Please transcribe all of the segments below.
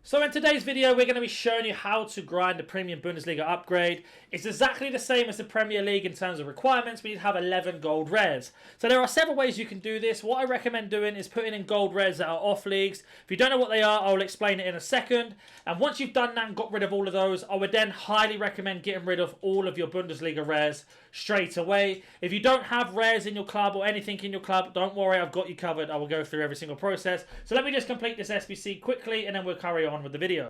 So in today's video, we're going to be showing you how to grind the Premium Bundesliga upgrade. It's exactly the same as the Premier League in terms of requirements. We need to have 11 gold rares. So there are several ways you can do this. What I recommend doing is putting in gold rares that are off leagues. If you don't know what they are, I'll explain it in a second. And once you've done that and got rid of all of those, I would then highly recommend getting rid of all of your Bundesliga rares straight away. If you don't have rares in your club or anything in your club, don't worry, I've got you covered. I will go through every single process. So let me just complete this SBC quickly and then we'll carry on with the video.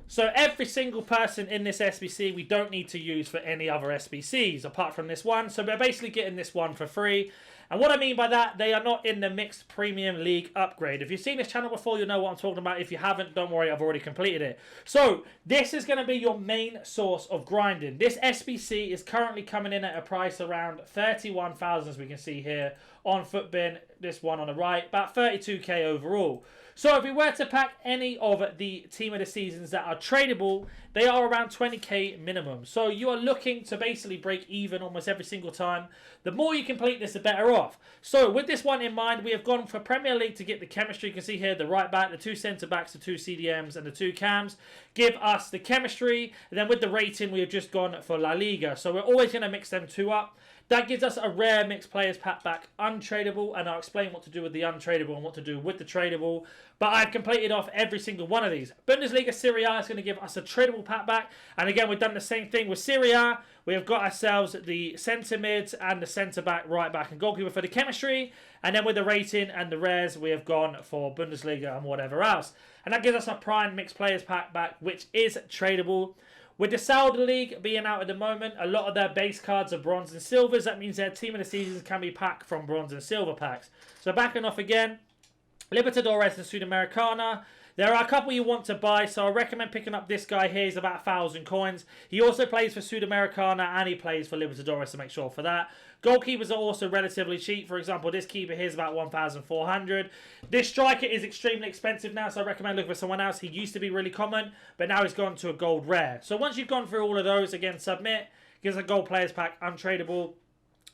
So every single person in this SBC we don't need to use for any other SBCs apart from this one. So we're basically getting this one for free. And what I mean by that, they are not in the mixed Premium League upgrade. If you've seen this channel before, you know what I'm talking about. If you haven't, don't worry, I've already completed it. So this is going to be your main source of grinding. This SBC is currently coming in at a price around 31,000, as we can see here on Footbin. This one on the right, about 32k overall. So if we were to pack any of the team of the seasons that are tradable, they are around 20k minimum. So you are looking to basically break even almost every single time. The more you complete this, the better off. So with this one in mind, we have gone for Premier League to get the chemistry. You can see here the right back, the two centre backs, the two CDMs and the two cams give us the chemistry. And then with the rating, we have just gone for La Liga. So we're always going to mix them two up. That gives us a rare mixed players pack back untradable, and I'll explain what to do with the untradable and what to do with the tradable. But I've completed off every single one of these. Bundesliga Serie A is going to give us a tradable pack back, and again we've done the same thing with Serie A. We have got ourselves the centre mids and the centre back, right back and goalkeeper for the chemistry, and then with the rating and the rares we have gone for Bundesliga and whatever else. And that gives us a prime mixed players pack back, which is tradable. With the Saudi League being out at the moment, a lot of their base cards are bronze and silvers. That means their team of the seasons can be packed from bronze and silver packs. So backing off again, Libertadores and Sudamericana. There are a couple you want to buy, so I recommend picking up this guy here. He's about 1,000 coins. He also plays for Sudamericana and he plays for Libertadores, so make sure for that. Goalkeepers are also relatively cheap. For example, this keeper here is about 1,400. This striker is extremely expensive now, so I recommend looking for someone else. He used to be really common, but now he's gone to a gold rare. So once you've gone through all of those, again, submit. Gives a gold players pack, untradable.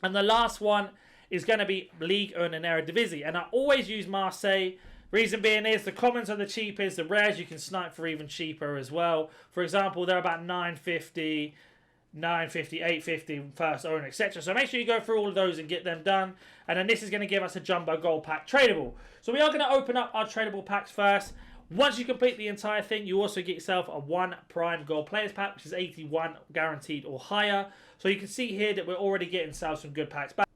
And the last one is going to be League and Eredivisie. And I always use Marseille. Reason being is the commons are the cheapest, the rares you can snipe for even cheaper as well. For example, they're about 950, 950, 850 first owner, etc. So make sure you go through all of those and get them done. And then this is going to give us a jumbo gold pack tradable. So we are going to open up our tradable packs first. Once you complete the entire thing, you also get yourself a 1 prime gold players pack, which is 81 guaranteed or higher. So you can see here that we're already getting ourselves some good packs back.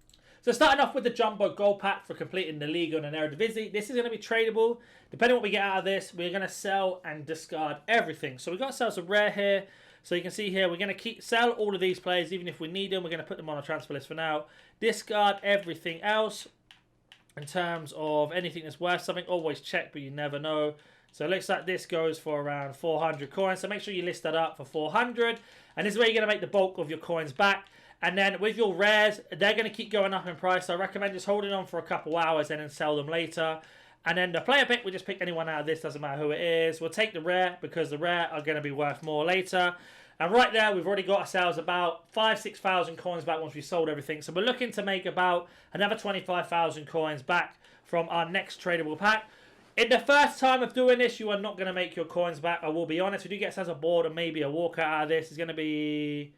So starting off with the Jumbo Gold Pack for completing the Liga and Eredivisie. This is going to be tradable. Depending on what we get out of this, we're going to sell and discard everything. So we've got ourselves a rare here. So you can see here, we're going to sell all of these players, even if we need them. We're going to put them on a transfer list for now. Discard everything else. In terms of anything that's worth something, always check, but you never know. So it looks like this goes for around 400 coins. So make sure you list that up for 400. And this is where you're going to make the bulk of your coins back. And then with your rares, they're going to keep going up in price. So I recommend just holding on for a couple hours and then sell them later. And then the player pick, we just pick anyone out of this. Doesn't matter who it is. We'll take the rare because the rare are going to be worth more later. And right there, we've already got ourselves about 5,000-6,000 coins back once we've sold everything. So we're looking to make about another 25,000 coins back from our next tradable pack. In the first time of doing this, you are not going to make your coins back. I will be honest. We do get ourselves a board and maybe a walkout out of this. It's going to be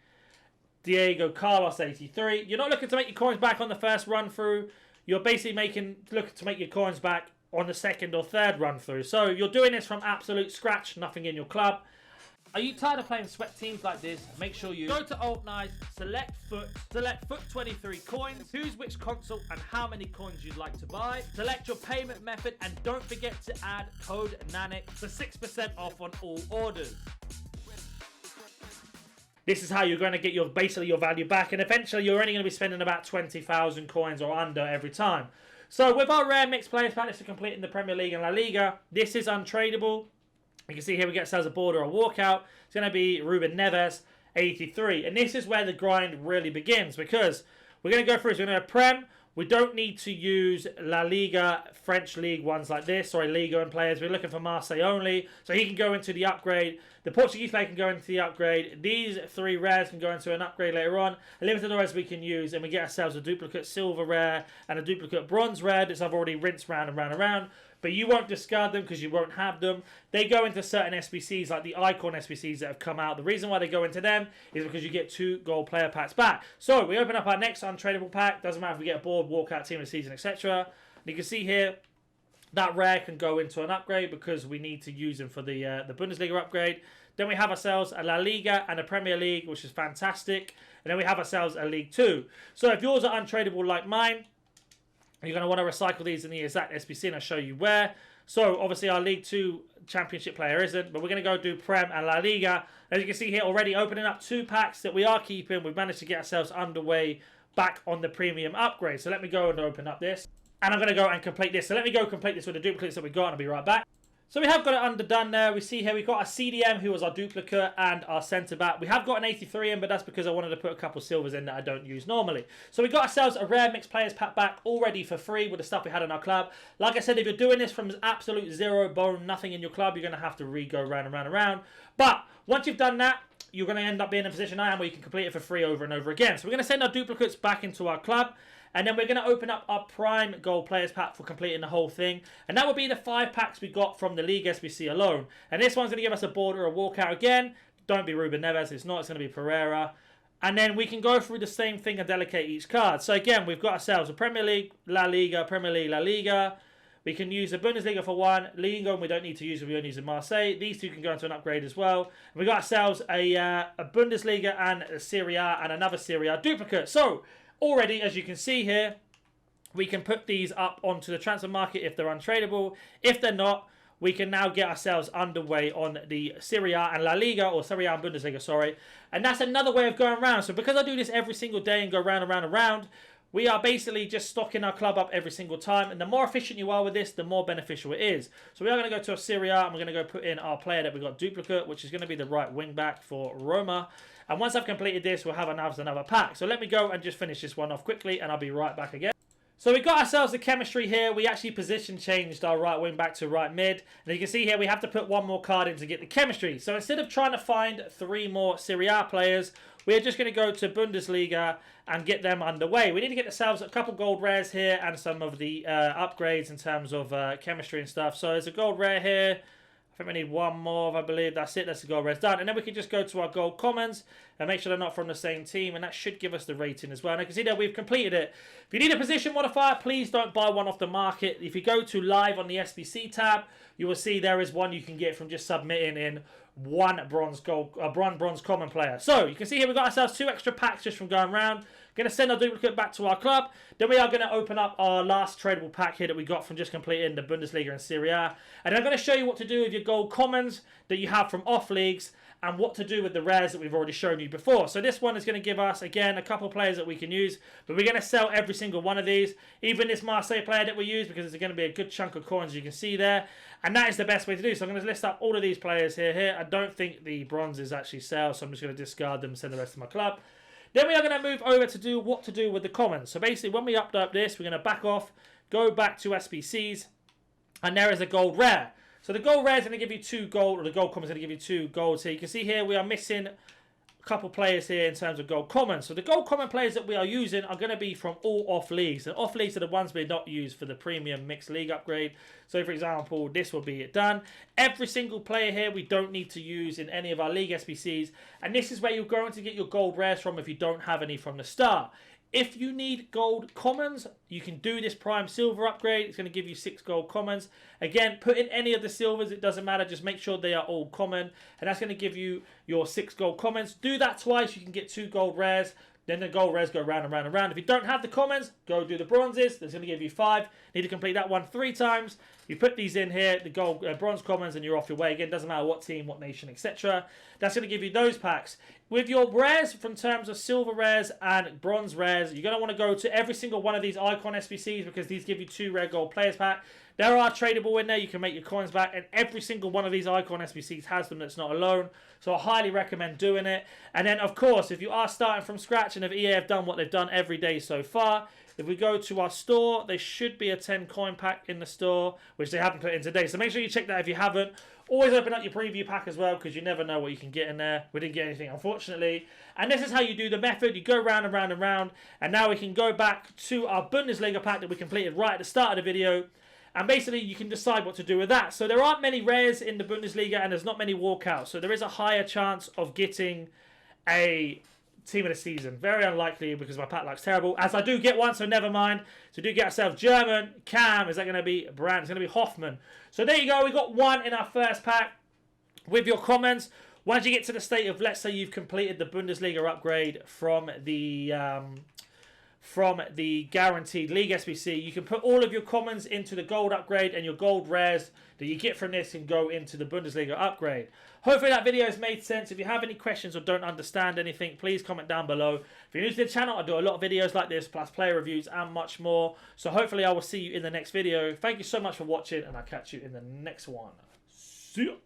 Diego Carlos 83. You're not looking to make your coins back on the first run through. You're basically looking to make your coins back on the second or third run through. So you're doing this from absolute scratch, nothing in your club. Are you tired of playing sweat teams like this? Make sure you go to Alt Nice, select Foot 23 coins, choose which console and how many coins you'd like to buy, select your payment method, and don't forget to add code NANIC for 6% off on all orders. This is how you're going to get basically your value back, and eventually you're only going to be spending about 20,000 coins or under every time. So with our rare mixed players pack to complete in the Premier League and La Liga, this is untradable. You can see here we get ourselves a board or a walkout. It's going to be Ruben Neves, 83. And this is where the grind really begins, because we're going to go through. So we're going to Prem. We don't need to use La Liga, French League ones like this, sorry, Liga and players. We're looking for Marseille only, so he can go into the upgrade. The Portuguese player can go into the upgrade. These 3 rares can go into an upgrade later on. A Libertadores we can use, and we get ourselves a duplicate silver rare and a duplicate bronze rare, which I've already rinsed round and round and round. but you won't discard them because you won't have them. They go into certain SBCs, like the icon SBCs that have come out. The reason why they go into them is because you get 2 gold player packs back. So we open up our next untradable pack. Doesn't matter if we get a board, walkout, team of the season, etc. You can see here that rare can go into an upgrade because we need to use them for the Bundesliga upgrade. Then we have ourselves a La Liga and a Premier League, which is fantastic. And then we have ourselves a League 2. So if yours are untradable like mine, you're going to want to recycle these in the exact SBC, and I'll show you where. So obviously our League 2 Championship player isn't, but we're going to go do Prem and La Liga. As you can see here, already opening up 2 packs that we are keeping. We've managed to get ourselves underway back on the premium upgrade. So let me go and open up this. And I'm going to go and complete this. So let me go complete this with the duplicates that we got, and I'll be right back. So we have got it underdone there. We see here we've got a CDM who was our duplicate and our centre back. We have got an 83 in, but that's because I wanted to put a couple silvers in that I don't use normally. So we got ourselves a rare mixed players pack back already for free with the stuff we had in our club. Like I said, if you're doing this from absolute zero bone, nothing in your club, you're going to have to re-go round and round and round. But once you've done that, you're going to end up being in a position I am where you can complete it for free over and over again. So we're going to send our duplicates back into our club. And then we're going to open up our Prime Gold Players Pack for completing the whole thing. And that will be the 5 packs we got from the League SBC alone. And this one's going to give us a board or a walkout again. Don't be Ruben Neves. It's not. It's going to be Pereira. And then we can go through the same thing and delegate each card. So again, we've got ourselves a Premier League, La Liga, Premier League, La Liga. We can use the Bundesliga for 1. Liga, we don't need to use it. We only use in Marseille. These 2 can go into an upgrade as well. And we got ourselves a Bundesliga and a Serie A and another Serie A duplicate. So already, as you can see here, we can put these up onto the transfer market if they're untradable. If they're not, we can now get ourselves underway on the Serie A and La Liga, or Serie A and Bundesliga, sorry. And that's another way of going around. So because I do this every single day and go round and round and round, we are basically just stocking our club up every single time. And the more efficient you are with this, the more beneficial it is. So we are going to go to a Serie A, and we're going to go put in our player that we got duplicate, which is going to be the right wing back for Roma. And once I've completed this, we'll have another pack. So let me go and just finish this one off quickly, and I'll be right back again. So we got ourselves the chemistry here. We actually position changed our right wing back to right mid. And you can see here we have to put 1 more card in to get the chemistry. So instead of trying to find 3 more Serie A players, we're just going to go to Bundesliga and get them underway. We need to get ourselves a couple gold rares here and some of the upgrades in terms of chemistry and stuff. So there's a gold rare here. I think we need 1 more, I believe. That's it. That's the gold rares done. And then we can just go to our gold commons and make sure they're not from the same team. And that should give us the rating as well. And I can see that we've completed it. If you need a position modifier, please don't buy one off the market. If you go to live on the SBC tab, you will see there is one you can get from just submitting in 1 bronze common player. So you can see here we've got ourselves 2 extra packs just from going around. Going to send our duplicate back to our club. Then we are going to open up our last tradable pack here that we got from just completing the Bundesliga and Serie A. And I'm going to show you what to do with your gold commons that you have from off leagues and what to do with the rares that we've already shown you before. So this one is going to give us, again, a couple players that we can use. But we're going to sell every single one of these. Even this Marseille player that we use, because it's going to be a good chunk of coins, you can see there. And that is the best way to do. So I'm going to list up all of these players here. I don't think the bronzes actually sell, so I'm just going to discard them and send the rest to my club. Then we are going to move over to do what to do with the commons. So basically, when we up this, we're going to back off, go back to SBCs, and there is a gold rare. So the gold rare is going to give you 2 gold, or the gold common is going to give you 2 gold. So you can see here we are missing a couple players here in terms of gold commons. So the gold common players that we are using are going to be from all off leagues. And off leagues are the ones we're not used for the premium mixed league upgrade. So for example, this will be it done. Every single player here we don't need to use in any of our league SBCs. And this is where you're going to get your gold rares from if you don't have any from the start. If you need gold commons, you can do this prime silver upgrade. It's going to give you 6 gold commons. Again, put in any of the silvers. It doesn't matter. Just make sure they are all common. And that's going to give you your 6 gold commons. Do that twice. You can get 2 gold rares. Then the gold rares go round and round and round. If you don't have the commons, go do the bronzes. That's going to give you 5. Need to complete that one 3 times. You put these in here, the gold bronze commons, and you're off your way. Again, doesn't matter what team, what nation, etc. That's going to give you those packs. With your rares, from terms of silver rares and bronze rares, you're going to want to go to every single one of these icon SBCs because these give you 2 rare gold players pack. There are tradable in there. You can make your coins back, and every single one of these icon SBCs has them that's not alone. So I highly recommend doing it. And then, of course, if you are starting from scratch and if EA have done what they've done every day so far, if we go to our store, there should be a 10 coin pack in the store, which they haven't put in today. So make sure you check that if you haven't. Always open up your preview pack as well, because you never know what you can get in there. We didn't get anything, unfortunately. And this is how you do the method. You go round and round and round. And now we can go back to our Bundesliga pack that we completed right at the start of the video. And basically, you can decide what to do with that. So there aren't many rares in the Bundesliga, and there's not many walkouts. So there is a higher chance of getting a team of the season. Very unlikely because my pack luck's terrible. As I do get one, so never mind. So do get ourselves German, Cam. Is that going to be Brandt? It's going to be Hoffman. So there you go. We got one in our first pack. With your comments, once you get to the state of, let's say you've completed the Bundesliga upgrade from the guaranteed league SBC, you can put all of your commons into the gold upgrade, and your gold rares that you get from this can go into the Bundesliga upgrade. Hopefully that video has made sense. If you have any questions or don't understand anything, please comment down below. If you're new to the channel, I do a lot of videos like this, plus player reviews and much more. So hopefully I will see you in the next video. Thank you so much for watching, and I'll catch you in the next one. See ya.